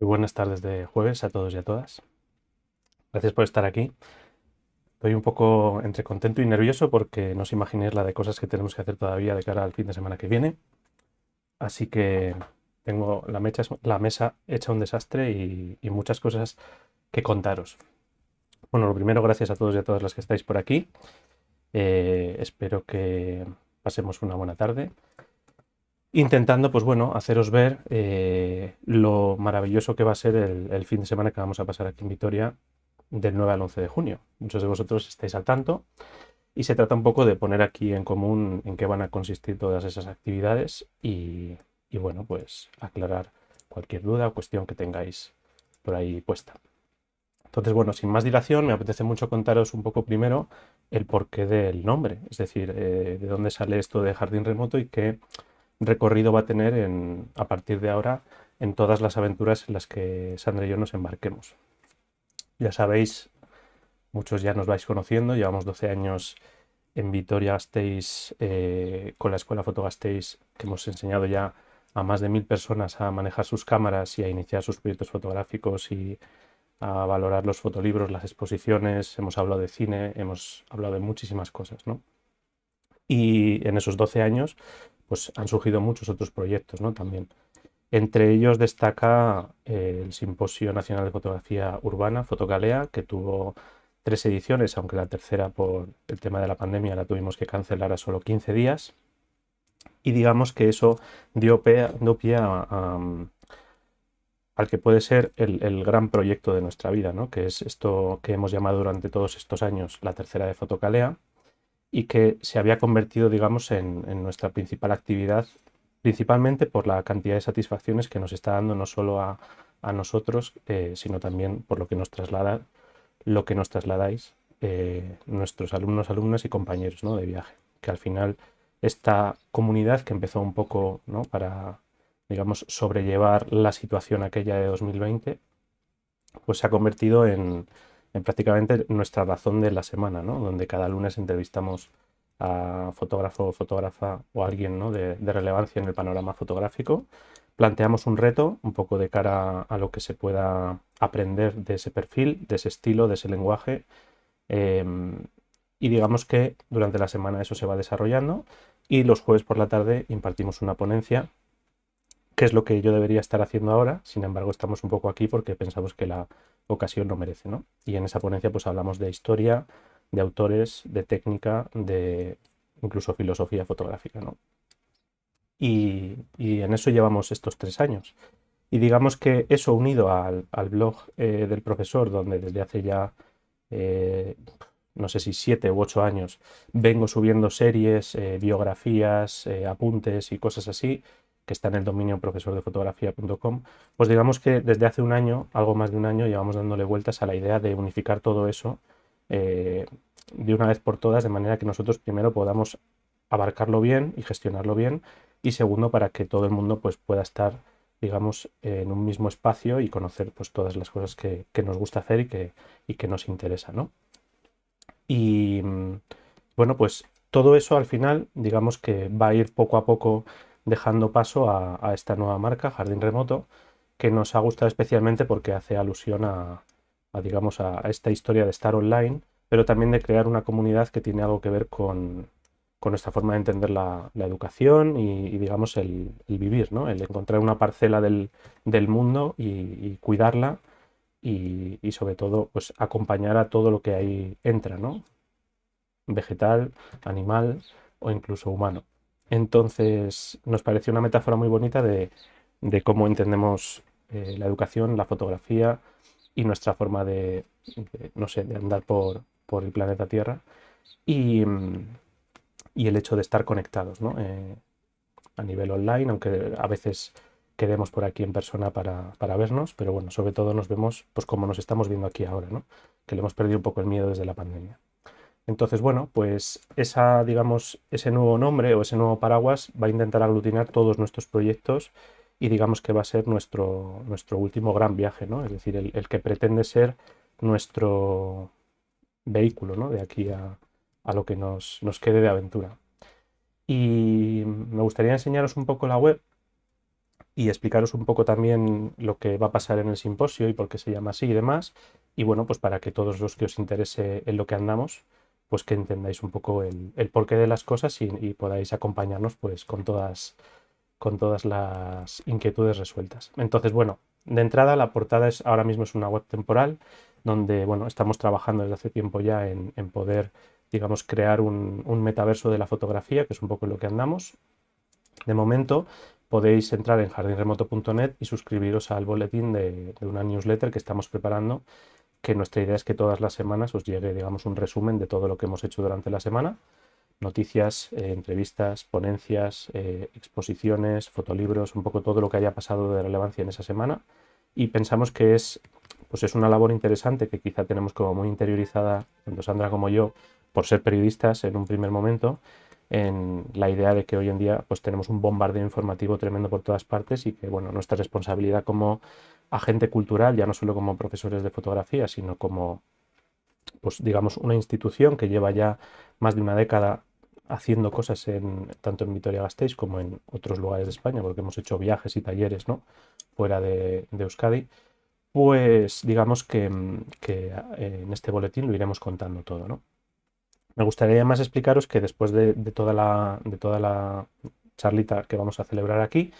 Muy buenas tardes de jueves a todos y a todas. Gracias por estar aquí. Estoy un poco entre contento y nervioso porque no os imaginéis la de cosas que tenemos que hacer todavía de cara al fin de semana que viene. Así que tengo la mesa hecha un desastre y muchas cosas que contaros. Bueno, lo primero, gracias a todos y a todas las que estáis por aquí. Espero que pasemos una buena tarde. Intentando, pues bueno, haceros ver lo maravilloso que va a ser el fin de semana que vamos a pasar aquí en Vitoria del 9 al 11 de junio. Muchos de vosotros estáis al tanto y se trata un poco de poner aquí en común en qué van a consistir todas esas actividades y bueno, pues aclarar cualquier duda o cuestión que tengáis por ahí puesta. Entonces, bueno, sin más dilación, me apetece mucho contaros un poco primero el porqué del nombre, es decir, de dónde sale esto de jardín remoto y qué recorrido va a tener a partir de ahora en todas las aventuras en las que Sandra y yo nos embarquemos. Ya sabéis, muchos ya nos vais conociendo, llevamos 12 años en Vitoria-Gasteiz con la Escuela Fotogasteiz, que hemos enseñado ya a más de 1000 personas a manejar sus cámaras y a iniciar sus proyectos fotográficos y a valorar los fotolibros, las exposiciones, hemos hablado de cine, hemos hablado de muchísimas cosas, ¿no? Y en esos 12 años pues han surgido muchos otros proyectos, ¿no? También. Entre ellos destaca el Simposio Nacional de Fotografía Urbana, Fotocalea, que tuvo 3 ediciones, aunque la tercera por el tema de la pandemia la tuvimos que cancelar a solo 15 días. Y digamos que eso dio pie al que puede ser el gran proyecto de nuestra vida, ¿no? Que es esto que hemos llamado durante todos estos años la tercera de Fotocalea y que se había convertido, digamos, en nuestra principal actividad, principalmente por la cantidad de satisfacciones que nos está dando no solo a nosotros, sino también por lo que nos trasladáis nuestros alumnos, alumnas y compañeros, ¿no? De viaje. Que al final esta comunidad que empezó un poco, ¿no? Para, digamos, sobrellevar la situación aquella de 2020, pues se ha convertido en prácticamente nuestra razón de la semana, ¿no? Donde cada lunes entrevistamos a fotógrafo o fotógrafa o alguien, ¿no? de relevancia en el panorama fotográfico. Planteamos un reto un poco de cara a lo que se pueda aprender de ese perfil, de ese estilo, de ese lenguaje. eh, y digamos que durante la semana eso se va desarrollando y los jueves por la tarde impartimos una ponencia, que es lo que yo debería estar haciendo ahora. Sin embargo, estamos un poco aquí porque pensamos que la ocasión lo merece, ¿no? Y en esa ponencia pues hablamos de historia, de autores, de técnica, de incluso filosofía fotográfica, ¿no? Y en eso llevamos estos 3 años. Y digamos que eso unido al blog del profesor, donde desde hace ya, eh, no sé si 7 u 8 años, vengo subiendo series, biografías, apuntes y cosas así, que está en el dominio profesordefotografía.com, pues digamos que desde hace un año, algo más de un año, llevamos dándole vueltas a la idea de unificar todo eso eh, de una vez por todas, de manera que nosotros primero podamos abarcarlo bien y gestionarlo bien, y segundo, para que todo el mundo pues, pueda estar, digamos, en un mismo espacio y conocer pues, todas las cosas que nos gusta hacer y que nos interesa, ¿no? Y bueno, pues todo eso al final, digamos que va a ir poco a poco dejando paso a esta nueva marca, Jardín Remoto, que nos ha gustado especialmente porque hace alusión digamos, a esta historia de estar online, pero también de crear una comunidad que tiene algo que ver con nuestra forma de entender la educación y, digamos, el vivir, ¿no? El encontrar una parcela del mundo y cuidarla y sobre todo, pues acompañar a todo lo que ahí entra, ¿no? Vegetal, animal o incluso humano. Entonces, nos pareció una metáfora muy bonita de cómo entendemos la educación, la fotografía y nuestra forma no sé, de andar por el planeta Tierra y, y el hecho de estar conectados, ¿no? A nivel online, aunque a veces quedemos por aquí en persona para vernos, pero bueno, sobre todo nos vemos pues como nos estamos viendo aquí ahora, ¿no? Que le hemos perdido un poco el miedo desde la pandemia. Entonces, bueno, pues digamos, ese nuevo nombre o ese nuevo paraguas va a intentar aglutinar todos nuestros proyectos y digamos que va a ser nuestro último gran viaje, ¿no? Es decir, el que pretende ser nuestro vehículo, ¿no? De aquí a lo que nos quede de aventura. Y me gustaría enseñaros un poco la web, y explicaros un poco también lo que va a pasar en el simposio y por qué se llama así y demás. Y bueno, pues para que todos los que os interese en lo que andamos, pues que entendáis un poco el porqué de las cosas y podáis acompañarnos pues con todas las inquietudes resueltas. Entonces, bueno, de entrada la portada ahora mismo es una web temporal donde, bueno, estamos trabajando desde hace tiempo ya en poder, digamos, crear un metaverso de la fotografía, que es un poco en lo que andamos. De momento podéis entrar en jardinremoto.net y suscribiros al boletín de una newsletter que estamos preparando, que nuestra idea es que todas las semanas os llegue, digamos, un resumen de todo lo que hemos hecho durante la semana. Noticias, entrevistas, ponencias, exposiciones, fotolibros, un poco todo lo que haya pasado de relevancia en esa semana. Y pensamos que pues es una labor interesante que quizá tenemos como muy interiorizada, tanto Sandra como yo, por ser periodistas en un primer momento, en la idea de que hoy en día pues tenemos un bombardeo informativo tremendo por todas partes y que bueno, nuestra responsabilidad como agente cultural, ya no solo como profesores de fotografía, sino como pues digamos una institución que lleva ya más de una década haciendo cosas tanto en Vitoria-Gasteiz como en otros lugares de España, porque hemos hecho viajes y talleres, ¿no?, fuera de Euskadi, pues digamos que en este boletín lo iremos contando todo, ¿no? Me gustaría además explicaros que después de toda la charlita que vamos a celebrar aquí,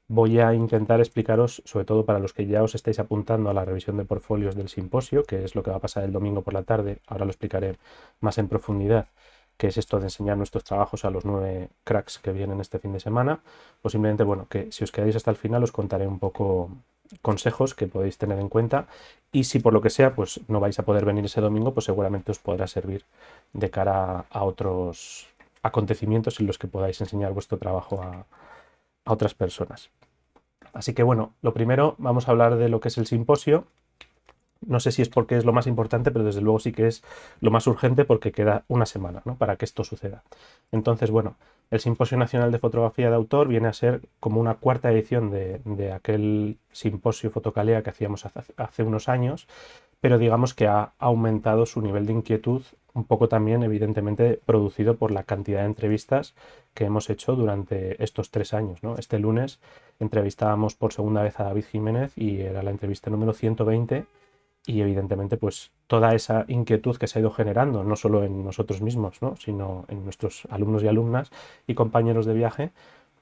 voy a intentar explicaros, sobre todo para los que ya os estáis apuntando a la revisión de portfolios del simposio, que es lo que va a pasar el domingo por la tarde, ahora lo explicaré más en profundidad, que es esto de enseñar nuestros trabajos a los 9 cracks que vienen este fin de semana, o simplemente, bueno, que si os quedáis hasta el final os contaré un poco consejos que podéis tener en cuenta y si por lo que sea pues no vais a poder venir ese domingo, pues seguramente os podrá servir de cara a otros acontecimientos en los que podáis enseñar vuestro trabajo a otras personas. Así que bueno, lo primero vamos a hablar de lo que es el simposio. No sé si es porque es lo más importante, pero desde luego sí que es lo más urgente porque queda una semana, ¿no?, para que esto suceda. Entonces, bueno, el Simposio Nacional de Fotografía de Autor viene a ser como una cuarta edición de aquel simposio Fotocalea que hacíamos hace unos años, pero digamos que ha aumentado su nivel de inquietud, un poco también, evidentemente, producido por la cantidad de entrevistas que hemos hecho durante estos 3 años, ¿no? Este lunes entrevistábamos por segunda vez a David Jiménez y era la entrevista número 120 y evidentemente pues toda esa inquietud que se ha ido generando, no solo en nosotros mismos, ¿no?, sino en nuestros alumnos y alumnas y compañeros de viaje,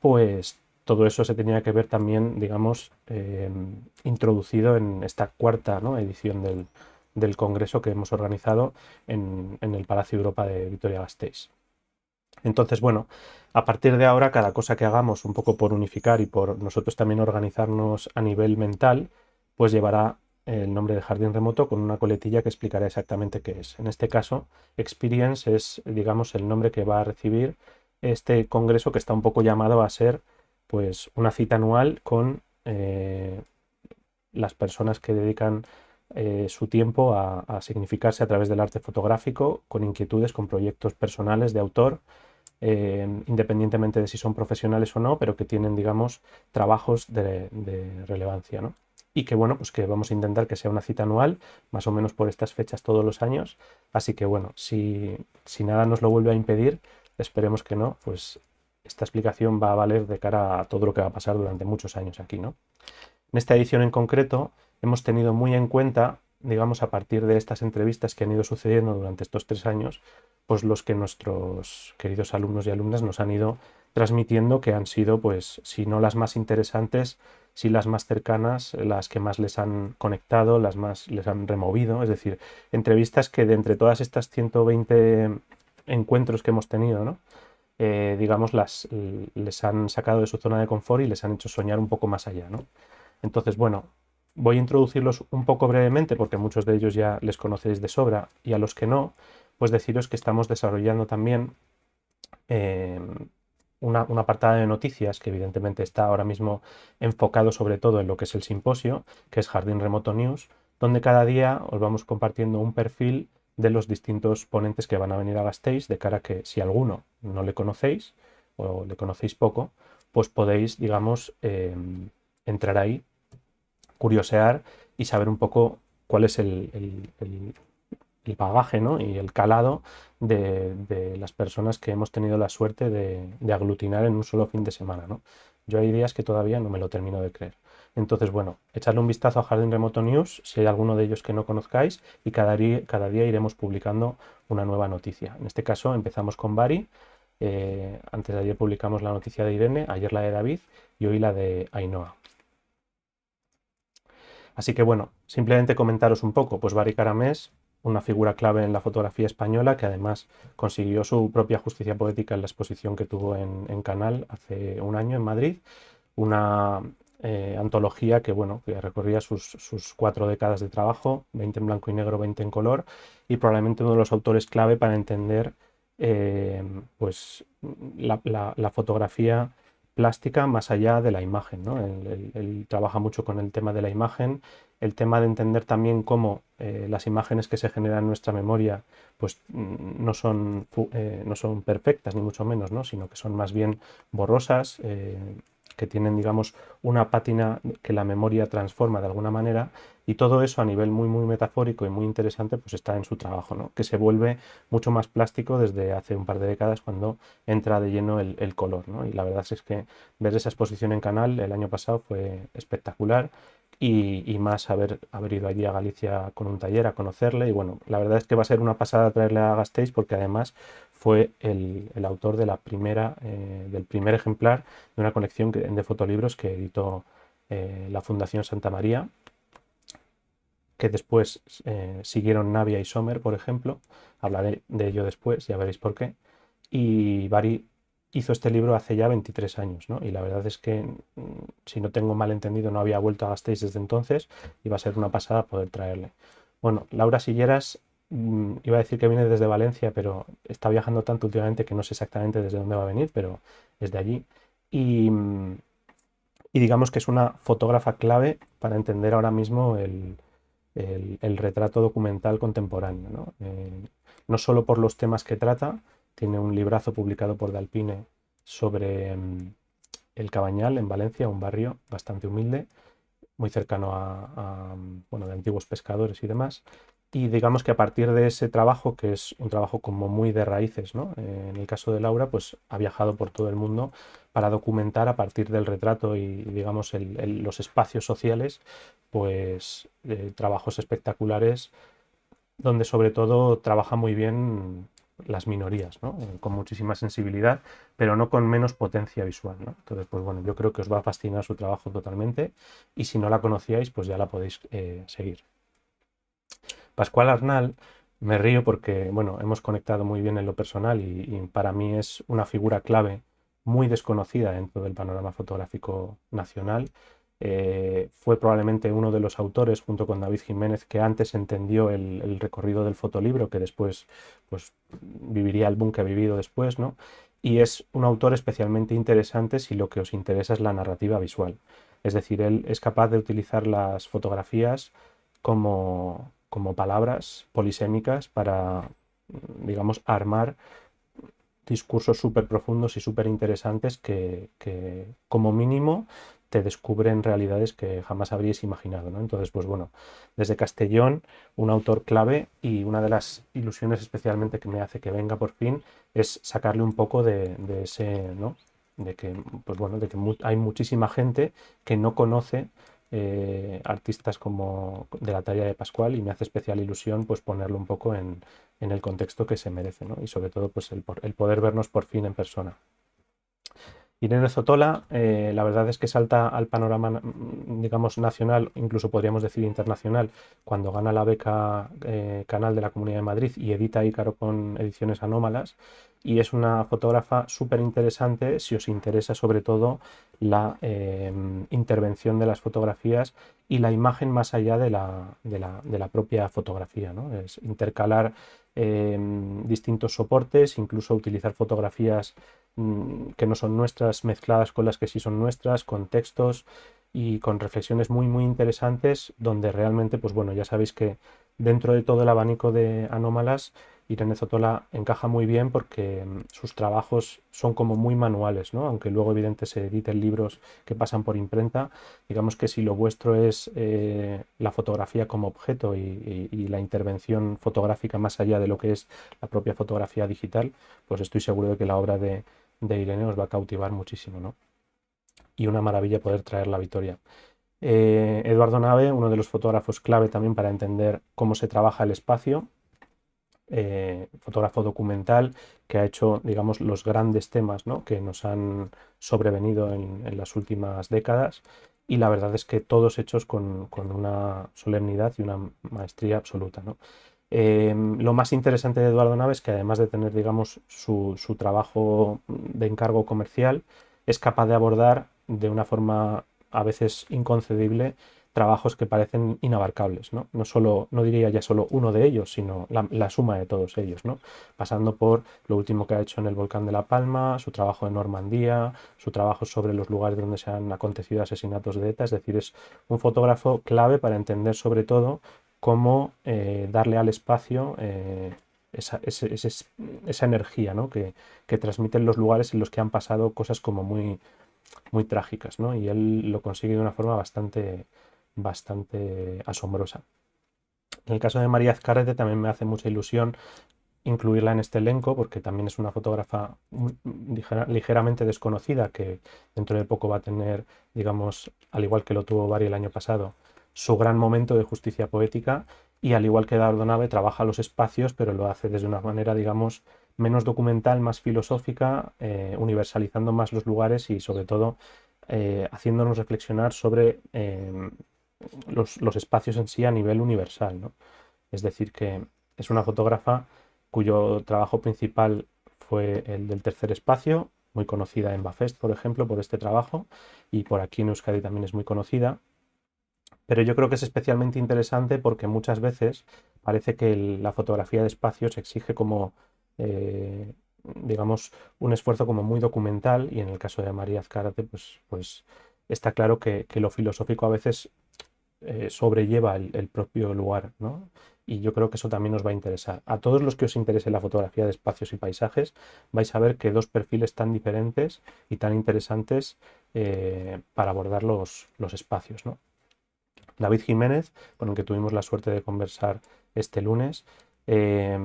pues todo eso se tenía que ver también, digamos, introducido en esta cuarta, ¿no?, edición del congreso que hemos organizado en el Palacio Europa de Vitoria-Gasteiz. Entonces, bueno, a partir de ahora, cada cosa que hagamos, un poco por unificar y por nosotros también organizarnos a nivel mental, pues llevará el nombre de Jardín Remoto con una coletilla que explicará exactamente qué es. En este caso, Experience es, digamos, el nombre que va a recibir este congreso que está un poco llamado a ser, pues, una cita anual con las personas que dedican su tiempo a significarse a través del arte fotográfico, con inquietudes, con proyectos personales de autor, independientemente de si son profesionales o no, pero que tienen, digamos, trabajos de relevancia, ¿no? Y que, bueno, pues que vamos a intentar que sea una cita anual, más o menos por estas fechas todos los años. Así que, bueno, si nada nos lo vuelve a impedir, esperemos que no, pues esta explicación va a valer de cara a todo lo que va a pasar durante muchos años aquí, ¿no? En esta edición en concreto hemos tenido muy en cuenta, digamos, a partir de estas entrevistas que han ido sucediendo durante estos 3 años, pues los que nuestros queridos alumnos y alumnas nos han ido transmitiendo, que han sido, pues, si no las más interesantes, si las más cercanas, las que más les han conectado, las más les han removido. Es decir, entrevistas que de entre todas estas 120 encuentros que hemos tenido, ¿no?, digamos, les han sacado de su zona de confort y les han hecho soñar un poco más allá, ¿no? Entonces, bueno, voy a introducirlos un poco brevemente porque muchos de ellos ya les conocéis de sobra y a los que no, pues deciros que estamos desarrollando también eh, un apartado de noticias que evidentemente está ahora mismo enfocado sobre todo en lo que es el simposio, que es Jardín Remoto News, donde cada día os vamos compartiendo un perfil de los distintos ponentes que van a venir a Gasteiz, de cara a que si alguno no le conocéis o le conocéis poco, pues podéis, digamos, entrar ahí, curiosear y saber un poco cuál es el bagaje, ¿no?, y el calado de las personas que hemos tenido la suerte de aglutinar en un solo fin de semana, ¿no? Yo hay días que todavía no me lo termino de creer. Entonces, bueno, echarle un vistazo a Jardín Remoto News si hay alguno de ellos que no conozcáis y cada día iremos publicando una nueva noticia. En este caso empezamos con Bari. Antes de ayer publicamos la noticia de Irene, ayer la de David y hoy la de Ainhoa. Así que bueno, simplemente comentaros un poco, pues Bari Caramés, una figura clave en la fotografía española que además consiguió su propia justicia poética en la exposición que tuvo en Canal hace un año en Madrid, una antología que, bueno, que recorría sus 4 décadas de trabajo, 20 en blanco y negro, 20 en color, y probablemente uno de los autores clave para entender pues la fotografía plástica más allá de la imagen, ¿no? Él trabaja mucho con el tema de la imagen, el tema de entender también cómo las imágenes que se generan en nuestra memoria pues no son perfectas ni mucho menos, ¿no? Sino que son más bien borrosas, que tienen, digamos, una pátina que la memoria transforma de alguna manera, y todo eso a nivel muy, muy metafórico y muy interesante, pues está en su trabajo, ¿no? Que se vuelve mucho más plástico desde hace un par de décadas cuando entra de lleno el color, ¿no? Y la verdad es que ver esa exposición en Canal el año pasado fue espectacular. Y más haber ido allí a Galicia con un taller a conocerle. Y bueno, la verdad es que va a ser una pasada traerle a Gasteiz porque además fue el autor de del primer ejemplar de una colección de fotolibros que editó la Fundación Santa María, que después siguieron Navia y Sommer, por ejemplo. Hablaré de ello después, ya veréis por qué. Y Bari hizo este libro hace ya 23 años, ¿no? Y la verdad es que, si no tengo mal entendido, no había vuelto a Gasteiz desde entonces y va a ser una pasada poder traerle. Bueno, Laura Silleras, iba a decir que viene desde Valencia, pero está viajando tanto últimamente que no sé exactamente desde dónde va a venir, pero es de allí. Y, y digamos que es una fotógrafa clave para entender ahora mismo el retrato documental contemporáneo, ¿no? No solo por los temas que trata, tiene un librazo publicado por Dalpine sobre El Cabañal en Valencia, un barrio bastante humilde, muy cercano bueno, de antiguos pescadores y demás. Y digamos que a partir de ese trabajo, que es un trabajo como muy de raíces, ¿no? En el caso de Laura, pues ha viajado por todo el mundo para documentar a partir del retrato y digamos los espacios sociales, pues trabajos espectaculares donde sobre todo trabaja muy bien las minorías, ¿no? Con muchísima sensibilidad, pero no con menos potencia visual, ¿no? Entonces, pues bueno, yo creo que os va a fascinar su trabajo totalmente y si no la conocíais, pues ya la podéis seguir. Pascual Arnal, me río porque, bueno, hemos conectado muy bien en lo personal y para mí es una figura clave muy desconocida dentro del panorama fotográfico nacional. Fue probablemente uno de los autores, junto con David Jiménez, que antes entendió el recorrido del fotolibro, que después pues, viviría el boom que ha vivido después, ¿no? Y es un autor especialmente interesante si lo que os interesa es la narrativa visual. Es decir, él es capaz de utilizar las fotografías como palabras polisémicas para, digamos, armar discursos súper profundos y súper interesantes que, como mínimo, te descubren realidades que jamás habríais imaginado, ¿no? Entonces, pues bueno, desde Castellón, un autor clave, y una de las ilusiones especialmente que me hace que venga por fin es sacarle un poco de ese, ¿no? De que, pues bueno, de que hay muchísima gente que no conoce artistas como de la talla de Pascual, y me hace especial ilusión pues ponerlo un poco en el contexto que se merece, ¿no? Y sobre todo pues el poder vernos por fin en persona. Irene Zotola, la verdad es que salta al panorama, digamos, nacional, incluso podríamos decir internacional, cuando gana la beca Canal de la Comunidad de Madrid y edita Ícaro con ediciones anómalas. Y es una fotógrafa súper interesante si os interesa sobre todo la intervención de las fotografías y la imagen más allá de la propia fotografía, ¿no? Es intercalar distintos soportes, incluso utilizar fotografías que no son nuestras, mezcladas con las que sí son nuestras, con textos y con reflexiones muy, muy interesantes, donde realmente, pues bueno, ya sabéis que dentro de todo el abanico de anómalas, Irene Zotola encaja muy bien porque sus trabajos son como muy manuales, ¿no? Aunque luego, evidentemente, se editen libros que pasan por imprenta. Digamos que si lo vuestro es la fotografía como objeto y la intervención fotográfica más allá de lo que es la propia fotografía digital, pues estoy seguro de que la obra de Irene os va a cautivar muchísimo, ¿no? y una maravilla poder traer la victoria. Eduardo Nave, uno de los fotógrafos clave también para entender cómo se trabaja el espacio, fotógrafo documental que ha hecho, digamos, los grandes temas, ¿no?, que nos han sobrevenido en las últimas décadas, y la verdad es que todos hechos con una solemnidad y una maestría absoluta, ¿no? Lo más interesante de Eduardo Nave es que, además de tener, digamos, su trabajo de encargo comercial, es capaz de abordar de una forma a veces inconcebible trabajos que parecen inabarcables, ¿no? No solo, no diría ya solo uno de ellos, sino la suma de todos ellos, ¿no? Pasando por lo último que ha hecho en el volcán de La Palma, su trabajo en Normandía, su trabajo sobre los lugares donde se han acontecido asesinatos de ETA. Es decir, es un fotógrafo clave para entender sobre todo cómo darle al espacio esa energía, ¿no?, que transmiten los lugares en los que han pasado cosas como muy, muy trágicas, ¿no? Y él lo consigue de una forma bastante asombrosa. En el caso de María Azcárate también me hace mucha ilusión incluirla en este elenco, porque también es una fotógrafa ligeramente desconocida, que dentro de poco va a tener, digamos, al igual que lo tuvo Bari el año pasado, su gran momento de justicia poética, y al igual que Eduardo Nave trabaja los espacios, pero lo hace desde una manera, digamos, menos documental, más filosófica, universalizando más los lugares y sobre todo haciéndonos reflexionar sobre los espacios en sí a nivel universal, ¿no? Es decir, que es una fotógrafa cuyo trabajo principal fue el del Tercer Espacio, muy conocida en Bafest, por ejemplo, por este trabajo, y por aquí en Euskadi también es muy conocida. Pero yo creo que es especialmente interesante porque muchas veces parece que la fotografía de espacios exige como, digamos, un esfuerzo como muy documental, y en el caso de María Azcárate, pues está claro que lo filosófico a veces sobrelleva el propio lugar, ¿no? Y yo creo que eso también nos va a interesar. A todos los que os interese la fotografía de espacios y paisajes, vais a ver que dos perfiles tan diferentes y tan interesantes para abordar los espacios, ¿no? David Jiménez, con el que tuvimos la suerte de conversar este lunes, eh,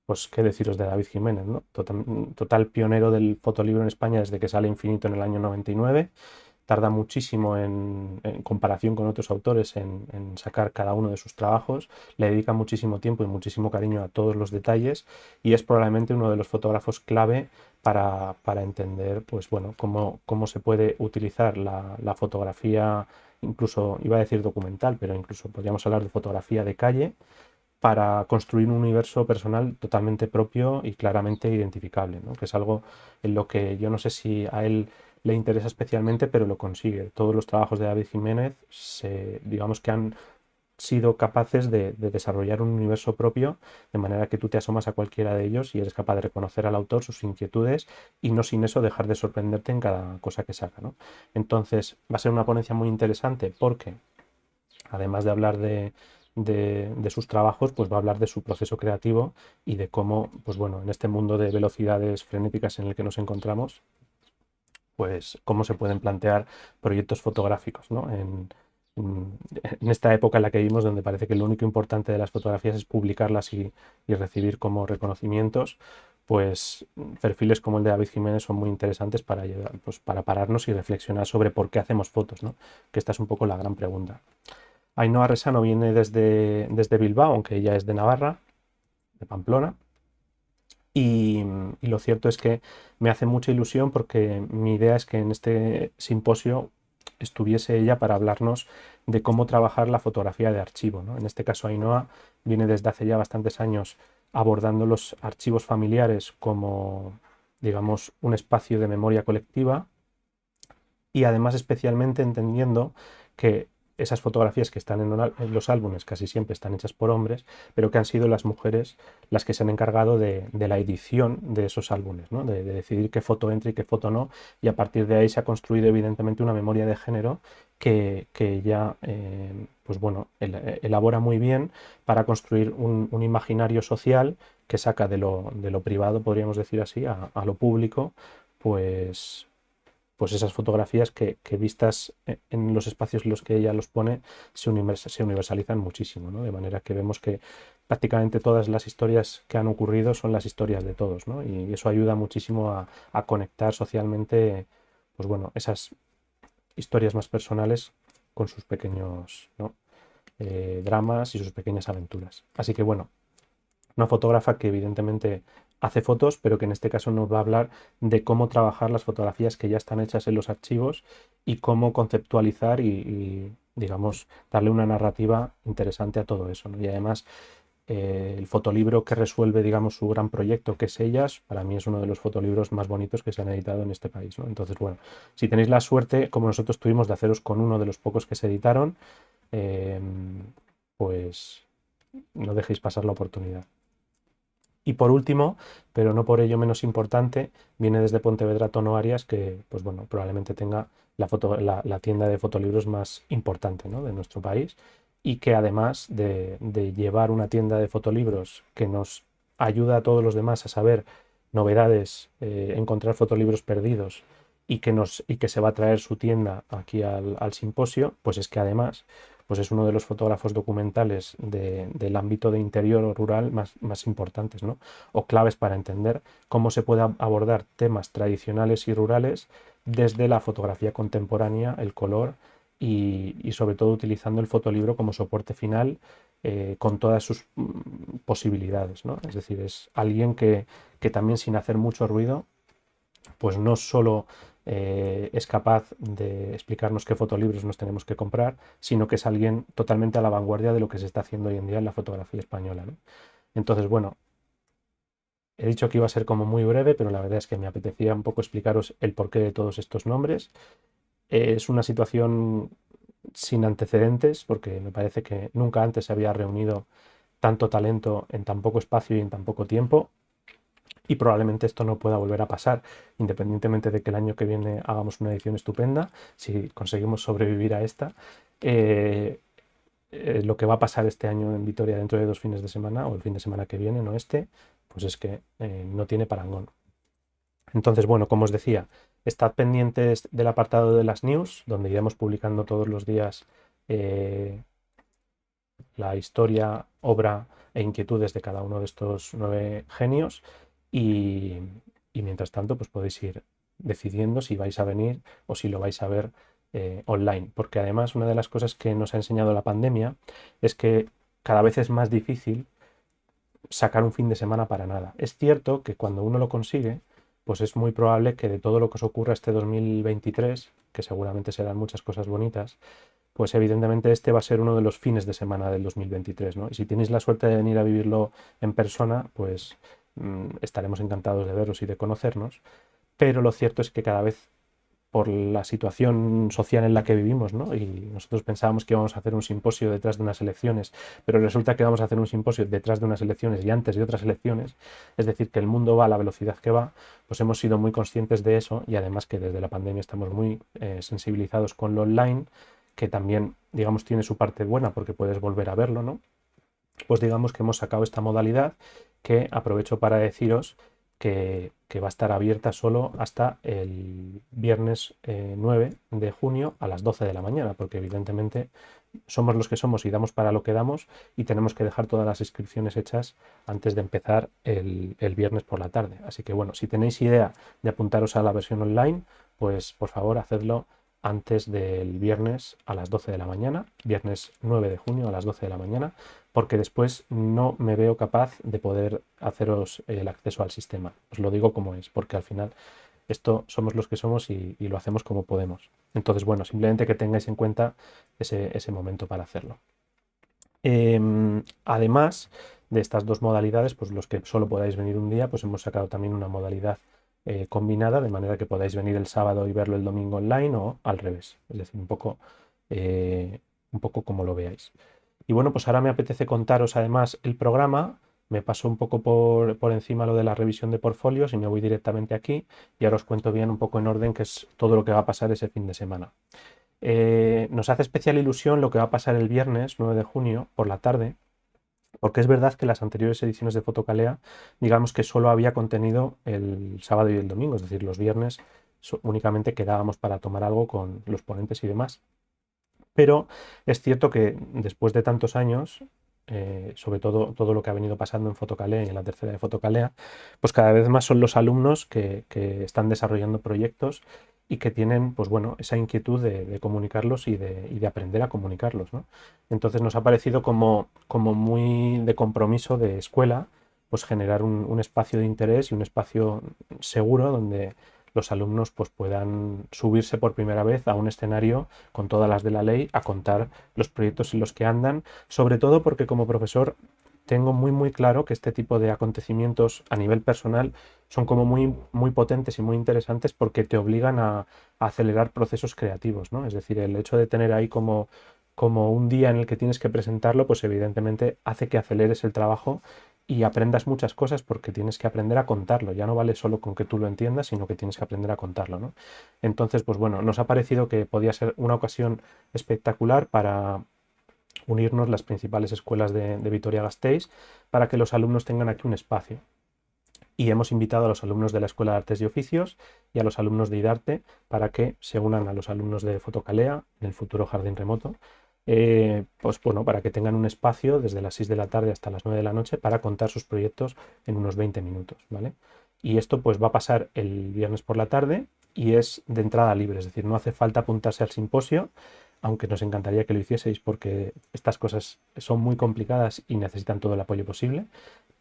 pues qué deciros de David Jiménez, ¿no? Total pionero del fotolibro en España desde que sale Infinito en el año 99. Tarda muchísimo en comparación con otros autores en sacar cada uno de sus trabajos, le dedica muchísimo tiempo y muchísimo cariño a todos los detalles, y es probablemente uno de los fotógrafos clave para entender, pues bueno, cómo se puede utilizar la fotografía, incluso iba a decir documental, pero incluso podríamos hablar de fotografía de calle, para construir un universo personal totalmente propio y claramente identificable, ¿no? Que es algo en lo que yo no sé si a él le interesa especialmente, pero lo consigue. Todos los trabajos de David Jiménez digamos que han sido capaces de desarrollar un universo propio, de manera que tú te asomas a cualquiera de ellos y eres capaz de reconocer al autor, sus inquietudes, y no sin eso dejar de sorprenderte en cada cosa que saca, ¿no? Entonces va a ser una ponencia muy interesante porque, además de hablar de sus trabajos, pues va a hablar de su proceso creativo y de cómo, pues bueno, en este mundo de velocidades frenéticas en el que nos encontramos, pues cómo se pueden plantear proyectos fotográficos, ¿no? En esta época en la que vivimos, donde parece que lo único importante de las fotografías es publicarlas y recibir como reconocimientos, pues perfiles como el de David Jiménez son muy interesantes para ayudar, pues, para pararnos y reflexionar sobre por qué hacemos fotos, ¿no? Que esta es un poco la gran pregunta. Ainhoa Resano viene desde Bilbao, aunque ella es de Navarra, de Pamplona. Y lo cierto es que me hace mucha ilusión porque mi idea es que en este simposio estuviese ella para hablarnos de cómo trabajar la fotografía de archivo, ¿no? En este caso, Ainhoa viene desde hace ya bastantes años abordando los archivos familiares como, digamos, un espacio de memoria colectiva, y además especialmente entendiendo que esas fotografías que están en los álbumes casi siempre están hechas por hombres, pero que han sido las mujeres las que se han encargado de la edición de esos álbumes, ¿no? De decidir qué foto entra y qué foto no, y a partir de ahí se ha construido evidentemente una memoria de género que ella, pues bueno, elabora muy bien para construir un imaginario social que saca de lo privado, podríamos decir así, a lo público, pues esas fotografías que vistas en los espacios en los que ella los pone se universalizan muchísimo, ¿no? De manera que vemos que prácticamente todas las historias que han ocurrido son las historias de todos, ¿no? Y eso ayuda muchísimo a conectar socialmente pues bueno, esas historias más personales con sus pequeños, ¿no? Dramas y sus pequeñas aventuras. Así que bueno, una fotógrafa que evidentemente hace fotos, pero que en este caso nos va a hablar de cómo trabajar las fotografías que ya están hechas en los archivos y cómo conceptualizar digamos, darle una narrativa interesante a todo eso, ¿no? Y además, el fotolibro que resuelve, digamos, su gran proyecto, que es Ellas, para mí es uno de los fotolibros más bonitos que se han editado en este país, ¿no? Entonces, bueno, si tenéis la suerte, como nosotros tuvimos, de haceros con uno de los pocos que se editaron, eh, pues no dejéis pasar la oportunidad. Y por último, pero no por ello menos importante, viene desde Pontevedra Tono Arias, que pues bueno, probablemente tenga la tienda de fotolibros más importante, ¿no?, de nuestro país, y que además de llevar una tienda de fotolibros que nos ayuda a todos los demás a saber novedades, encontrar fotolibros perdidos y que se va a traer su tienda aquí al simposio, pues es que además pues es uno de los fotógrafos documentales del ámbito de interior o rural más importantes, ¿no? O claves para entender cómo se puede abordar temas tradicionales y rurales desde la fotografía contemporánea, el color y sobre todo utilizando el fotolibro como soporte final, con todas sus posibilidades, ¿no? Es decir, es alguien que también, sin hacer mucho ruido, pues no solo es capaz de explicarnos qué fotolibros nos tenemos que comprar, sino que es alguien totalmente a la vanguardia de lo que se está haciendo hoy en día en la fotografía española, ¿no? Entonces, bueno, he dicho que iba a ser como muy breve, pero la verdad es que me apetecía un poco explicaros el porqué de todos estos nombres. Es una situación sin antecedentes, porque me parece que nunca antes se había reunido tanto talento en tan poco espacio y en tan poco tiempo. Y probablemente esto no pueda volver a pasar, independientemente de que el año que viene hagamos una edición estupenda, si conseguimos sobrevivir a esta. eh, lo que va a pasar este año en Vitoria dentro de 2 fines de semana, o el fin de semana que viene, no este, pues es que no tiene parangón. Entonces, bueno, como os decía, estad pendientes del apartado de las news, donde iremos publicando todos los días la historia, obra e inquietudes de cada uno de estos 9 genios y, y mientras tanto pues podéis ir decidiendo si vais a venir o si lo vais a ver online, porque además una de las cosas que nos ha enseñado la pandemia es que cada vez es más difícil sacar un fin de semana para nada. Es cierto que cuando uno lo consigue, pues es muy probable que de todo lo que os ocurra este 2023, que seguramente serán muchas cosas bonitas, pues evidentemente este va a ser uno de los fines de semana del 2023, ¿no? Y si tenéis la suerte de venir a vivirlo en persona, pues estaremos encantados de veros y de conocernos, pero lo cierto es que cada vez por la situación social en la que vivimos, ¿no? Y nosotros pensábamos que íbamos a hacer un simposio detrás de unas elecciones, pero resulta que vamos a hacer un simposio detrás de unas elecciones y antes de otras elecciones, es decir, que el mundo va a la velocidad que va, pues hemos sido muy conscientes de eso y además que desde la pandemia estamos muy sensibilizados con lo online, que también, digamos, tiene su parte buena porque puedes volver a verlo, ¿no? Pues digamos que hemos sacado esta modalidad que aprovecho para deciros que va a estar abierta solo hasta el viernes 9 de junio a las 12 de la mañana, porque evidentemente somos los que somos y damos para lo que damos y tenemos que dejar todas las inscripciones hechas antes de empezar el viernes por la tarde. Así que bueno, si tenéis idea de apuntaros a la versión online, pues por favor hacedlo antes del viernes a las 12 de la mañana, viernes 9 de junio a las 12 de la mañana, porque después no me veo capaz de poder haceros el acceso al sistema. Os lo digo como es, porque al final esto somos los que somos y lo hacemos como podemos. Entonces, bueno, simplemente que tengáis en cuenta ese momento para hacerlo. Además de estas dos modalidades, pues los que solo podáis venir un día, pues hemos sacado también una modalidad combinada, de manera que podáis venir el sábado y verlo el domingo online o al revés, es decir, un poco como lo veáis. Y bueno, pues ahora me apetece contaros además el programa. Me paso un poco por encima lo de la revisión de portfolios y me voy directamente aquí y ahora os cuento bien un poco en orden qué es todo lo que va a pasar ese fin de semana. Nos hace especial ilusión lo que va a pasar el viernes 9 de junio por la tarde, porque es verdad que las anteriores ediciones de Fotocalea, digamos que solo había contenido el sábado y el domingo, es decir, los viernes únicamente quedábamos para tomar algo con los ponentes y demás. Pero es cierto que después de tantos años, sobre todo lo que ha venido pasando en Fotocalea y en la tercera de Fotocalea, pues cada vez más son los alumnos que están desarrollando proyectos y que tienen, pues bueno, esa inquietud de comunicarlos y de aprender a comunicarlos, ¿no? Entonces nos ha parecido como muy de compromiso de escuela, pues generar un espacio de interés y un espacio seguro donde los alumnos pues puedan subirse por primera vez a un escenario con todas las de la ley a contar los proyectos en los que andan, sobre todo porque como profesor tengo muy claro que este tipo de acontecimientos a nivel personal son como muy potentes y muy interesantes porque te obligan a acelerar procesos creativos, ¿no? Es decir, el hecho de tener ahí como un día en el que tienes que presentarlo, pues evidentemente hace que aceleres el trabajo y aprendas muchas cosas porque tienes que aprender a contarlo. Ya no vale solo con que tú lo entiendas, sino que tienes que aprender a contarlo, ¿no? Entonces, pues bueno, nos ha parecido que podía ser una ocasión espectacular para unirnos las principales escuelas de Vitoria-Gasteiz para que los alumnos tengan aquí un espacio. Y hemos invitado a los alumnos de la Escuela de Artes y Oficios y a los alumnos de IDARTE para que se unan a los alumnos de Fotocalea, en el futuro Jardín Remoto, pues bueno, para que tengan un espacio desde las 6 de la tarde hasta las 9 de la noche para contar sus proyectos en unos 20 minutos, ¿vale? Y esto pues va a pasar el viernes por la tarde y es de entrada libre, es decir, no hace falta apuntarse al simposio, aunque nos encantaría que lo hicieseis porque estas cosas son muy complicadas y necesitan todo el apoyo posible.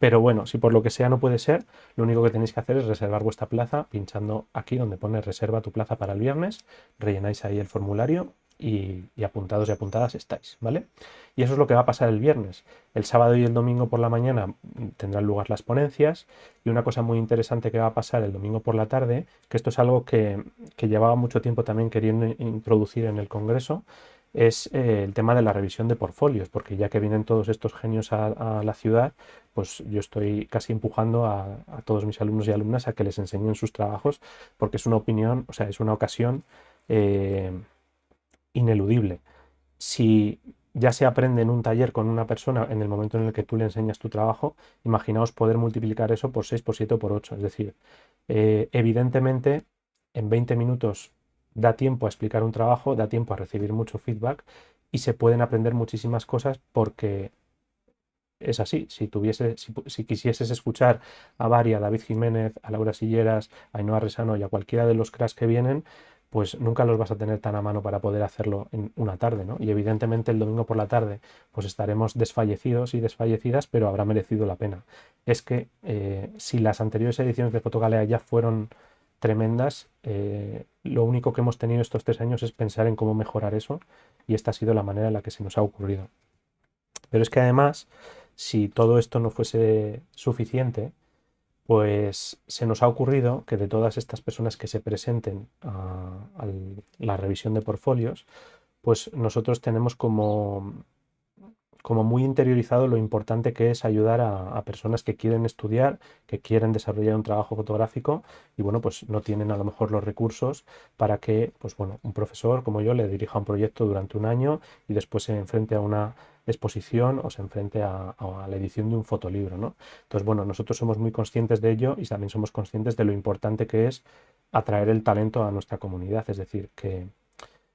Pero bueno, si por lo que sea no puede ser, lo único que tenéis que hacer es reservar vuestra plaza pinchando aquí donde pone reserva tu plaza para el viernes, rellenáis ahí el formulario y apuntados y apuntadas estáis, ¿vale? Y eso es lo que va a pasar el viernes. El sábado y el domingo por la mañana tendrán lugar las ponencias y una cosa muy interesante que va a pasar el domingo por la tarde, que esto es algo que llevaba mucho tiempo también queriendo introducir en el Congreso, es el tema de la revisión de portfolios, porque ya que vienen todos estos genios a la ciudad, pues yo estoy casi empujando a todos mis alumnos y alumnas a que les enseñen sus trabajos, porque es una opinión, o sea, es una ocasión ineludible. Si ya se aprende en un taller con una persona en el momento en el que tú le enseñas tu trabajo, imaginaos poder multiplicar eso por 6, por 7 o por 8. Es decir, evidentemente en 20 minutos da tiempo a explicar un trabajo, da tiempo a recibir mucho feedback y se pueden aprender muchísimas cosas porque es así. Si quisieses escuchar a Bari, a David Jiménez, a Laura Silleras, a Ainhoa Resano y a cualquiera de los cracks que vienen, pues nunca los vas a tener tan a mano para poder hacerlo en una tarde, ¿no? Y evidentemente el domingo por la tarde pues estaremos desfallecidos y desfallecidas, pero habrá merecido la pena. Es que si las anteriores ediciones de Fotogalea ya fueron tremendas, lo único que hemos tenido estos 3 años es pensar en cómo mejorar eso y esta ha sido la manera en la que se nos ha ocurrido. Pero es que además, si todo esto no fuese suficiente, pues se nos ha ocurrido que de todas estas personas que se presenten a la revisión de portfolios, pues nosotros tenemos como muy interiorizado lo importante que es ayudar a personas que quieren estudiar, que quieren desarrollar un trabajo fotográfico y bueno, pues no tienen a lo mejor los recursos para que, pues bueno, un profesor como yo le dirija un proyecto durante un año y después se enfrente a una exposición o se enfrente a la edición de un fotolibro, ¿no? Entonces, bueno, nosotros somos muy conscientes de ello y también somos conscientes de lo importante que es atraer el talento a nuestra comunidad, es decir, que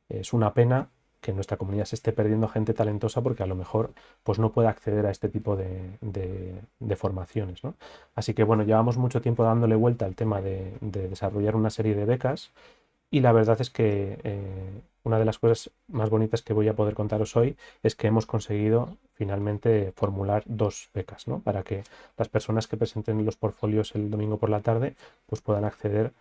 es una pena que en nuestra comunidad se esté perdiendo gente talentosa porque a lo mejor pues no puede acceder a este tipo de formaciones, ¿no? Así que bueno, llevamos mucho tiempo dándole vuelta al tema de desarrollar una serie de becas y la verdad es que una de las cosas más bonitas que voy a poder contaros hoy es que hemos conseguido finalmente formular 2 becas, ¿no? Para que las personas que presenten los portfolios el domingo por la tarde pues puedan acceder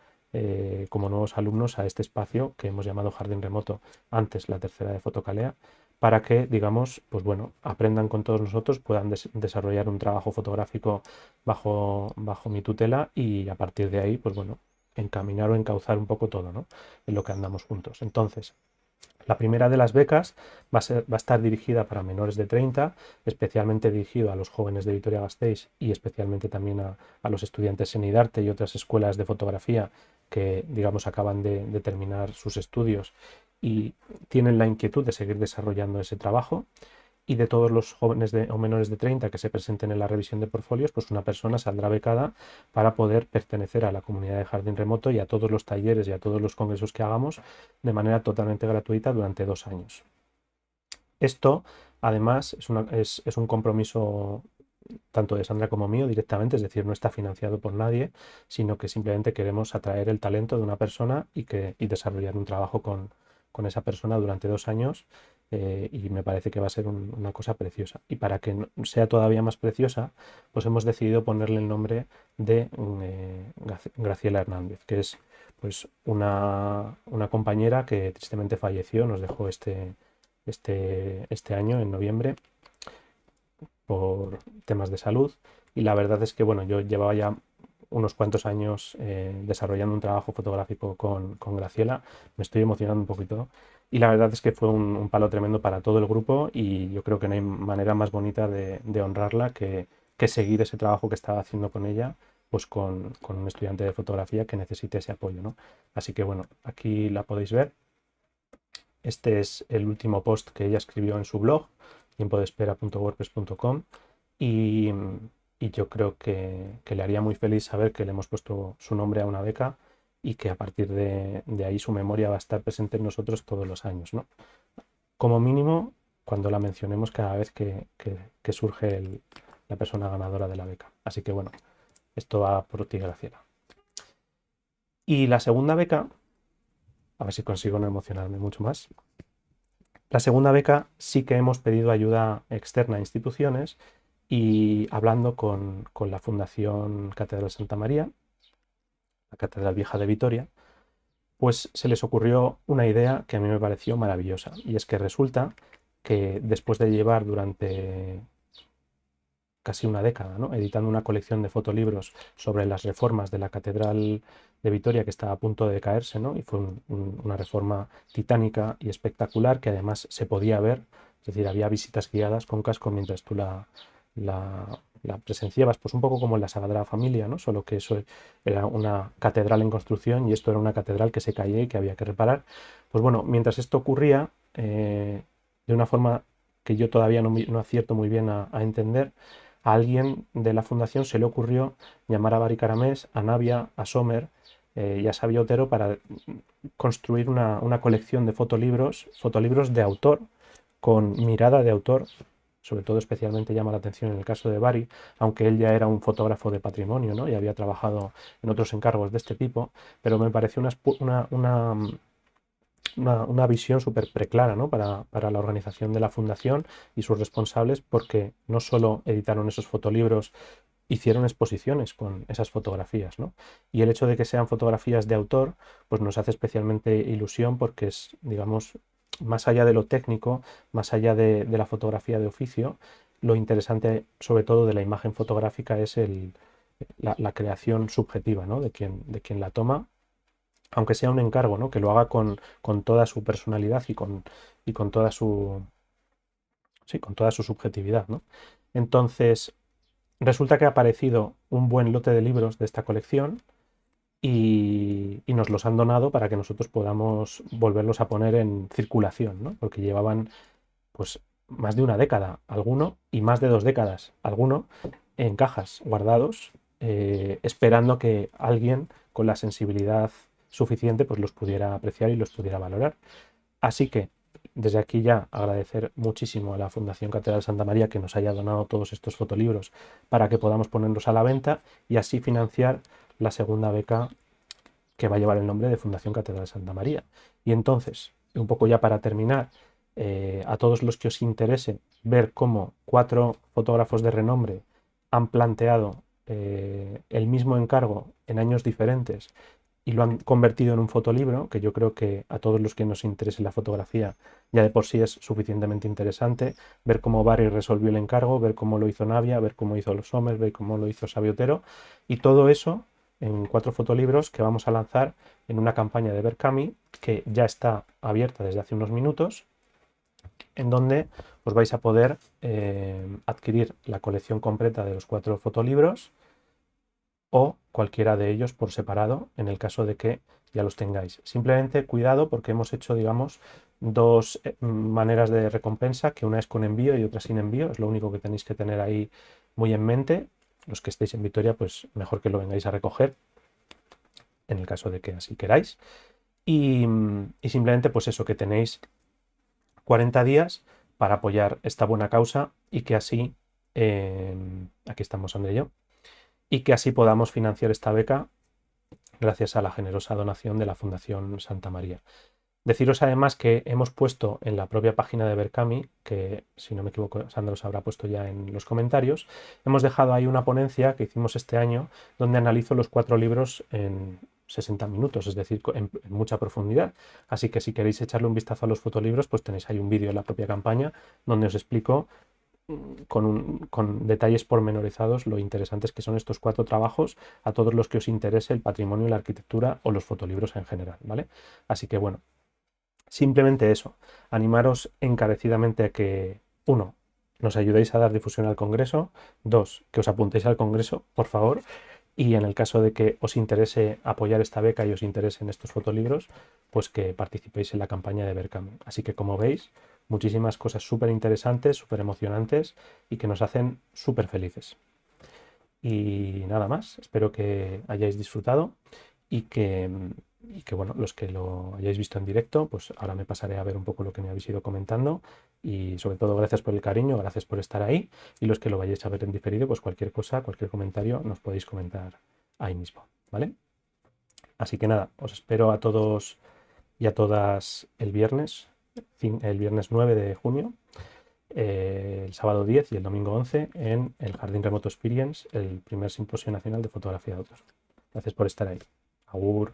como nuevos alumnos a este espacio que hemos llamado Jardín Remoto, antes la tercera de Fotocalea, para que, digamos, pues bueno, aprendan con todos nosotros, puedan desarrollar un trabajo fotográfico bajo mi tutela y a partir de ahí, pues bueno, encaminar o encauzar un poco todo, ¿no? En lo que andamos juntos. Entonces, la primera de las becas va a estar dirigida para menores de 30, especialmente dirigido a los jóvenes de Vitoria-Gasteiz y especialmente también a los estudiantes en IDARTE y otras escuelas de fotografía que, digamos, acaban de terminar sus estudios y tienen la inquietud de seguir desarrollando ese trabajo. Y de todos los jóvenes o menores de 30 que se presenten en la revisión de portfolios, pues una persona saldrá becada para poder pertenecer a la comunidad de Jardín Remoto y a todos los talleres y a todos los congresos que hagamos de manera totalmente gratuita durante 2 años. Esto, además, es un compromiso tanto de Sandra como mío directamente, es decir, no está financiado por nadie, sino que simplemente queremos atraer el talento de una persona y desarrollar un trabajo con esa persona durante 2 años. Y me parece que va a ser una cosa preciosa. Y para que sea todavía más preciosa, pues hemos decidido ponerle el nombre de Graciela Hernández, que es pues una compañera que tristemente falleció, nos dejó este año, en noviembre, por temas de salud. Y la verdad es que, bueno, yo llevaba ya unos cuantos años desarrollando un trabajo fotográfico con Graciela. Me estoy emocionando un poquito. Y la verdad es que fue un palo tremendo para todo el grupo y yo creo que no hay manera más bonita de honrarla que seguir ese trabajo que estaba haciendo con ella, pues con un estudiante de fotografía que necesite ese apoyo, ¿no? Así que bueno, aquí la podéis ver. Este es el último post que ella escribió en su blog, tiempodespera.wordpress.com, y, y yo creo que le haría muy feliz saber que le hemos puesto su nombre a una beca y que a partir de ahí su memoria va a estar presente en nosotros todos los años, ¿no? Como mínimo, cuando la mencionemos cada vez que surge la persona ganadora de la beca. Así que bueno, esto va por ti, Graciela. Y la segunda beca, a ver si consigo no emocionarme mucho más. La segunda beca sí que hemos pedido ayuda externa a instituciones y hablando con la Fundación Catedral Santa María, la Catedral Vieja de Vitoria, pues se les ocurrió una idea que a mí me pareció maravillosa. Y es que resulta que después de llevar durante casi una década, ¿no?, editando una colección de fotolibros sobre las reformas de la Catedral de Vitoria que estaba a punto de caerse, ¿no? Y fue una reforma titánica y espectacular que además se podía ver, es decir, había visitas guiadas con casco mientras tú la presenciabas, pues un poco como en la Sagrada Familia, ¿no? Solo que eso era una catedral en construcción y esto era una catedral que se caía y que había que reparar. Pues bueno, mientras esto ocurría, de una forma que yo todavía no acierto muy bien a entender, a alguien de la fundación se le ocurrió llamar a Bari Caramés, a Navia, a Sommer y a Xavi Otero para construir una colección de fotolibros de autor, con mirada de autor. Sobre todo especialmente llama la atención en el caso de Bari, aunque él ya era un fotógrafo de patrimonio, ¿no?, y había trabajado en otros encargos de este tipo, pero me pareció una visión súper preclara, ¿no?, para la organización de la fundación y sus responsables, porque no solo editaron esos fotolibros, hicieron exposiciones con esas fotografías, ¿no? Y el hecho de que sean fotografías de autor, pues nos hace especialmente ilusión porque es, digamos, más allá de lo técnico, más allá de la fotografía de oficio, lo interesante sobre todo de la imagen fotográfica es la creación subjetiva, ¿no?, de quien la toma, aunque sea un encargo, ¿no?, que lo haga con toda su personalidad y con toda su, sí, con toda su subjetividad, ¿no? Entonces, resulta que ha aparecido un buen lote de libros de esta colección y nos los han donado para que nosotros podamos volverlos a poner en circulación, ¿no? Porque llevaban pues más de una década alguno y más de 2 décadas alguno en cajas guardados, esperando que alguien con la sensibilidad suficiente pues los pudiera apreciar y los pudiera valorar. Así que desde aquí ya agradecer muchísimo a la Fundación Catedral Santa María que nos haya donado todos estos fotolibros para que podamos ponerlos a la venta y así financiar la segunda beca que va a llevar el nombre de Fundación Catedral Santa María. Y entonces, un poco ya para terminar, a todos los que os interese ver cómo 4 fotógrafos de renombre han planteado el mismo encargo en años diferentes y lo han convertido en un fotolibro, que yo creo que a todos los que nos interese la fotografía ya de por sí es suficientemente interesante, ver cómo Barry resolvió el encargo, ver cómo lo hizo Navia, ver cómo hizo los Somers, ver cómo lo hizo Xavi Otero, y todo eso en 4 fotolibros que vamos a lanzar en una campaña de Berkami que ya está abierta desde hace unos minutos, en donde os vais a poder adquirir la colección completa de los 4 fotolibros o cualquiera de ellos por separado en el caso de que ya los tengáis. Simplemente cuidado porque hemos hecho, digamos, 2 maneras de recompensa, que una es con envío y otra sin envío. Es lo único que tenéis que tener ahí muy en mente. Los que estéis en Vitoria, pues mejor que lo vengáis a recoger en el caso de que así queráis. Y simplemente pues eso, que tenéis 40 días para apoyar esta buena causa y que así aquí estamos André y yo, y que así podamos financiar esta beca gracias a la generosa donación de la Fundación Santa María. Deciros además que hemos puesto en la propia página de Berkami, que si no me equivoco Sandra os habrá puesto ya en los comentarios, hemos dejado ahí una ponencia que hicimos este año donde analizo los 4 libros en 60 minutos, es decir, en mucha profundidad. Así que si queréis echarle un vistazo a los fotolibros, pues tenéis ahí un vídeo en la propia campaña donde os explico con detalles pormenorizados lo interesantes que son estos 4 trabajos a todos los que os interese el patrimonio, la arquitectura o los fotolibros en general, ¿vale? Así que bueno, simplemente eso, animaros encarecidamente a que, 1, nos ayudéis a dar difusión al Congreso, 2, que os apuntéis al Congreso, por favor, y en el caso de que os interese apoyar esta beca y os interesen estos fotolibros, pues que participéis en la campaña de Berkami. Así que como veis, muchísimas cosas súper interesantes, súper emocionantes y que nos hacen súper felices. Y nada más, espero que hayáis disfrutado y que bueno, los que lo hayáis visto en directo, pues ahora me pasaré a ver un poco lo que me habéis ido comentando y sobre todo gracias por el cariño, gracias por estar ahí y los que lo vayáis a ver en diferido, pues cualquier cosa, cualquier comentario nos podéis comentar ahí mismo, ¿vale? Así que nada, os espero a todos y a todas el viernes 9 de junio, el sábado 10 y el domingo 11 en el Jardín Remoto Experience, el primer simposio nacional de fotografía de autor. Gracias por estar ahí. Agur.